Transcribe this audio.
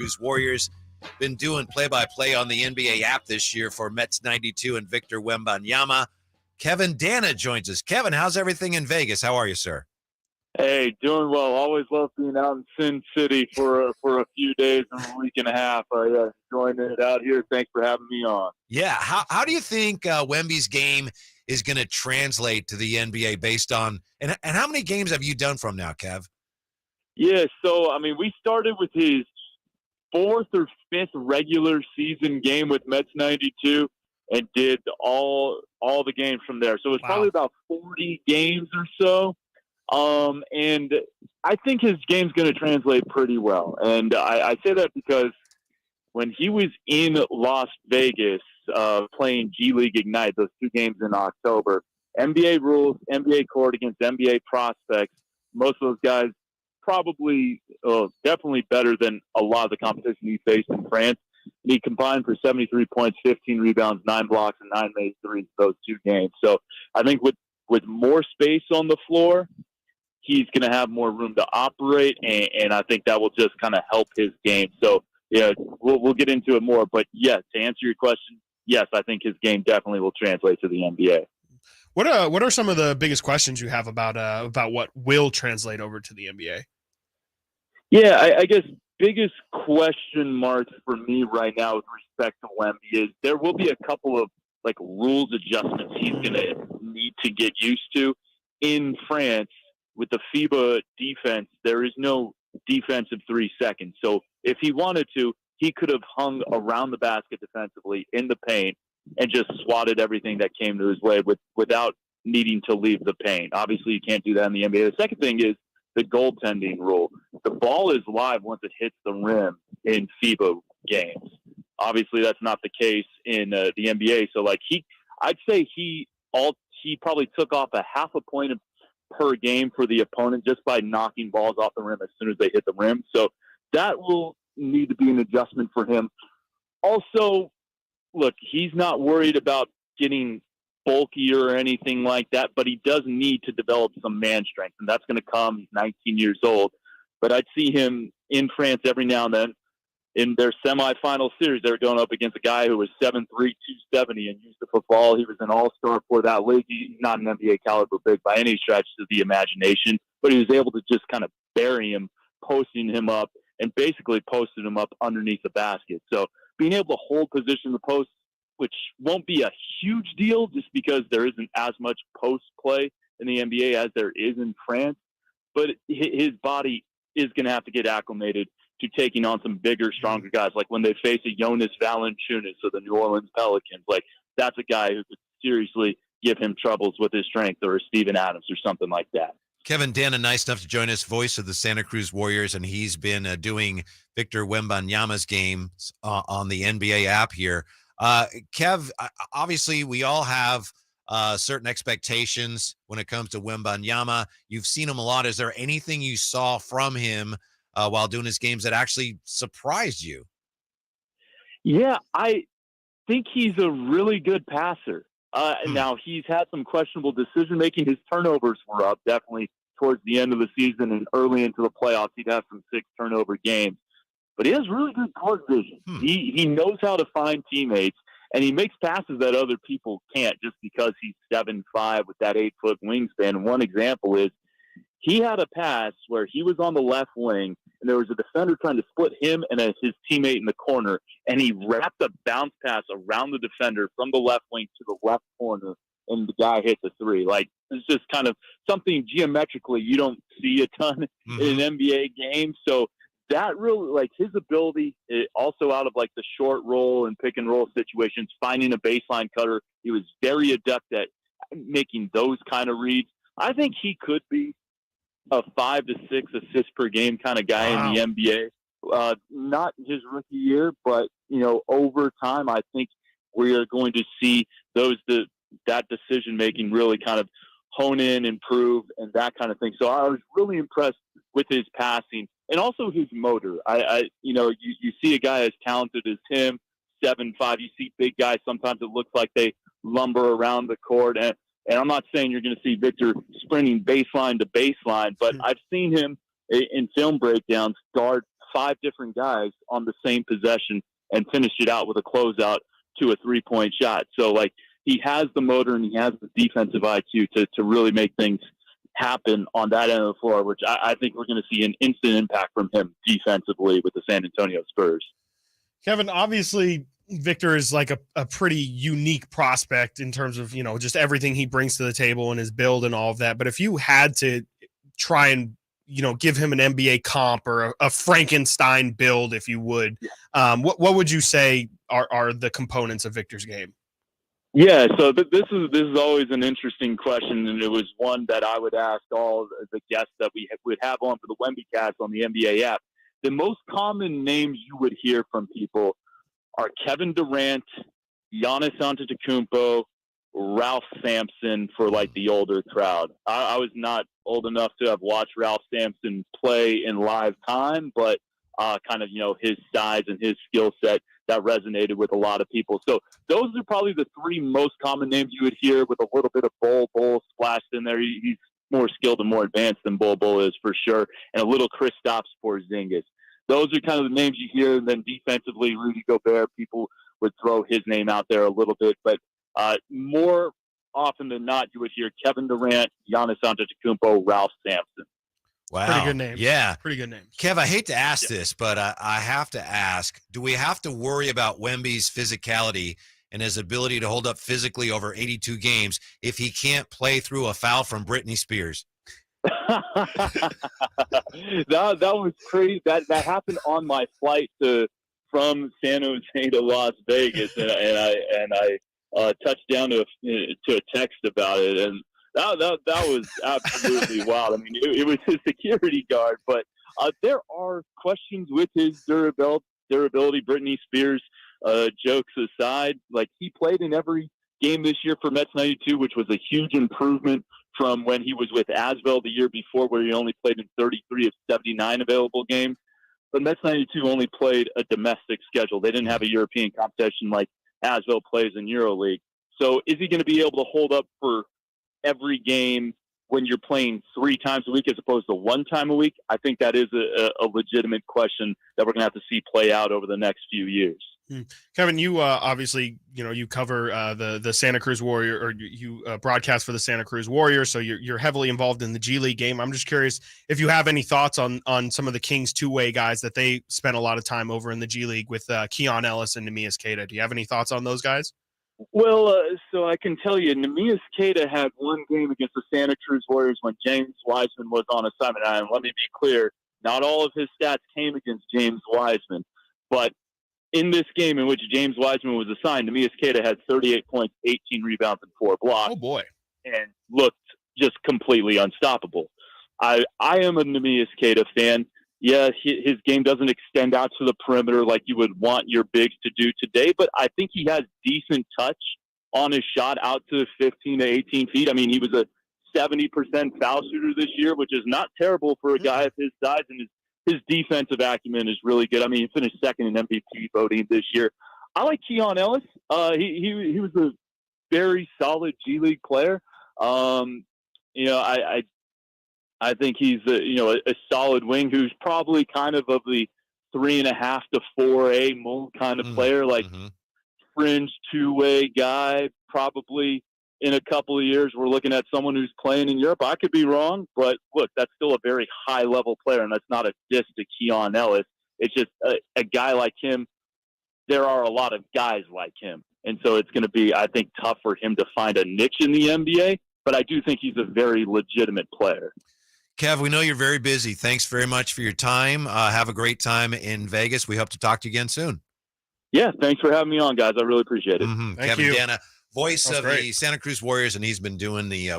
Cruz Warriors. Been doing play-by-play on the NBA app this year for Mets 92 and Victor Wembanyama. Kevin Danna joins us. Kevin, how's everything in Vegas? How are you, sir? Hey, doing well. Always love being out in Sin City for a few days and a week and a half. Enjoying it out here. Thanks for having me on. Yeah. How do you think Wemby's game is going to translate to the NBA based on and how many games have you done from now, Kev? Yeah, so we started with his fourth or fifth regular season game with Mets 92 and did all the games from there. So it's probably about 40 games or so. And I think his game's going to translate pretty well. And I say that because when he was in Las Vegas playing G League Ignite, those two games in October, NBA rules, NBA court against NBA prospects, most of those guys probably definitely better than a lot of the competition he faced in France. And he combined for 73 points, 15 rebounds, 9 blocks, and 9 made threes those two games. So I think with more space on the floor, he's going to have more room to operate, and I think that will just kind of help his game. So, yeah, we'll get into it more. But, yes, to answer your question, yes, I think his game definitely will translate to the NBA. What are some of the biggest questions you have about what will translate over to the NBA? Yeah, I guess biggest question marks for me right now with respect to Wemby is there will be a couple of, rules adjustments he's going to need to get used to. In France, with the FIBA defense, there is no defensive 3 seconds. So if he wanted to, he could have hung around the basket defensively in the paint and just swatted everything that came to his way without needing to leave the paint. Obviously, you can't do that in the NBA. The second thing is the goaltending rule. The ball is live once it hits the rim in FIBA games. Obviously, that's not the case in the NBA. So, I'd say he probably took off a half a point per game for the opponent just by knocking balls off the rim as soon as they hit the rim. So that will need to be an adjustment for him. Also, look, he's not worried about getting bulkier or anything like that, but he does need to develop some man strength, and that's going to come. He's 19 years old. But I'd see him in France every now and then. In their semifinal series, they were going up against a guy who was 7'3", 270 and used the football. He was an all-star for that league. He's not an NBA caliber big by any stretch of the imagination, but he was able to just kind of bury him, posting him up, and basically posted him up underneath the basket. So being able to hold position in the post, which won't be a huge deal just because there isn't as much post play in the NBA as there is in France, but his body is going to have to get acclimated to taking on some bigger, stronger guys. Like when they face a Jonas Valanciunas of the New Orleans Pelicans, that's a guy who could seriously give him troubles with his strength, or a Steven Adams or something like that. Kevin Danna, nice enough to join us, voice of the Santa Cruz Warriors, and he's been doing Victor Wembanyama's games on the NBA app here. Kev, obviously we all have certain expectations when it comes to Wembanyama. You've seen him a lot. Is there anything you saw from him while doing his games that actually surprised you? Yeah, I think he's a really good passer. Now, he's had some questionable decision-making. His turnovers were up, definitely towards the end of the season and early into the playoffs. He'd have some 6-turnover games. But he has really good court vision. He knows how to find teammates, and he makes passes that other people can't just because he's 7'5" with that 8-foot wingspan. And one example is he had a pass where he was on the left wing, and there was a defender trying to split him and his teammate in the corner, and he wrapped a bounce pass around the defender from the left wing to the left corner, and the guy hit the three. It's just kind of something geometrically you don't see a ton in an NBA game. So that really, his ability, also out of the short roll and pick and roll situations, finding a baseline cutter, he was very adept at making those kind of reads. I think he could be a 5 to 6 assists per game kind of guy in the NBA. Not his rookie year, but over time, I think we are going to see that decision making really kind of hone in, improve, and that kind of thing. So I was really impressed with his passing and also his motor. You see a guy as talented as him, 7'5". You see big guys. Sometimes it looks like they lumber around the court, and I'm not saying you're going to see Victor sprinting baseline to baseline, but I've seen him in film breakdowns guard 5 different guys on the same possession and finished it out with a closeout to a 3-point shot. So, like, he has the motor and he has the defensive IQ to really make things happen on that end of the floor, which I think we're going to see an instant impact from him defensively with the San Antonio Spurs. Kevin, obviously Victor is like a pretty unique prospect in terms of, just everything he brings to the table and his build and all of that. But if you had to try and, give him an NBA comp or a Frankenstein build, if you would, what would you say are the components of Victor's game? Yeah, so this is always an interesting question, and it was one that I would ask all the guests that we would have on for the WembyCast on the NBA app. The most common names you would hear from people are Kevin Durant, Giannis Antetokounmpo, Ralph Sampson for like the older crowd. I was not old enough to have watched Ralph Sampson play in live time, but kind of, his size and his skill set that resonated with a lot of people. So those are probably the 3 most common names you would hear, with a little bit of Bol splashed in there. He's more skilled and more advanced than Bol is for sure, and a little Kristaps Porzingis. Those are kind of the names you hear. And then defensively, Rudy Gobert, people would throw his name out there a little bit, but more often than not, you would hear Kevin Durant, Giannis Antetokounmpo, Ralph Sampson. Wow. Pretty good names. Yeah. Pretty good names. Kev, I hate to ask this, but I have to ask, do we have to worry about Wemby's physicality and his ability to hold up physically over 82 games if he can't play through a foul from Britney Spears? that was crazy. That happened on my flight from San Jose to Las Vegas, and I touched down to a text about it, and that was absolutely wild. I mean, it was his security guard, but there are questions with his durability. Britney Spears jokes aside, like, he played in every game this year for Mets 92, which was a huge improvement from when he was with Asvel the year before, where he only played in 33 of 79 available games. But Mets 92 only played a domestic schedule. They didn't have a European competition like Asvel plays in EuroLeague. So is he going to be able to hold up for every game when you're playing 3 times a week as opposed to 1 time a week? I think that is a legitimate question that we're going to have to see play out over the next few years. Kevin, you obviously, you cover the Santa Cruz Warrior, or you broadcast for the Santa Cruz Warriors, so you're heavily involved in the G League game. I'm just curious if you have any thoughts on some of the Kings two-way guys that they spent a lot of time over in the G League with Keon Ellis and Neemias Queta. Do you have any thoughts on those guys? Well, so I can tell you, Neemias Queta had 1 game against the Santa Cruz Warriors when James Wiseman was on assignment. And let me be clear, not all of his stats came against James Wiseman, but in this game in which James Wiseman was assigned, Neemias Queta had 38 points, 18 rebounds, and 4 blocks. Oh, boy. And looked just completely unstoppable. I am a Neemias Queta fan. Yeah, his game doesn't extend out to the perimeter like you would want your bigs to do today, but I think he has decent touch on his shot out to 15 to 18 feet. I mean, he was a 70% foul shooter this year, which is not terrible for a guy of his size, and his defensive acumen is really good. I mean, he finished second in MVP voting this year. I like Keon Ellis. He was a very solid G League player. I think he's a solid wing who's probably kind of the 3.5 to 4A mold kind of player, like fringe 2-way guy. Probably in a couple of years, we're looking at someone who's playing in Europe. I could be wrong, but look, that's still a very high level player, and that's not a diss to Keon Ellis. It's just a guy like him. There are a lot of guys like him, and so it's going to be, I think, tough for him to find a niche in the NBA. But I do think he's a very legitimate player. Kev, we know you're very busy. Thanks very much for your time. Have a great time in Vegas. We hope to talk to you again soon. Yeah, thanks for having me on, guys. I really appreciate it. Kevin you. Danna, voice of great. the Santa Cruz Warriors, and he's been doing the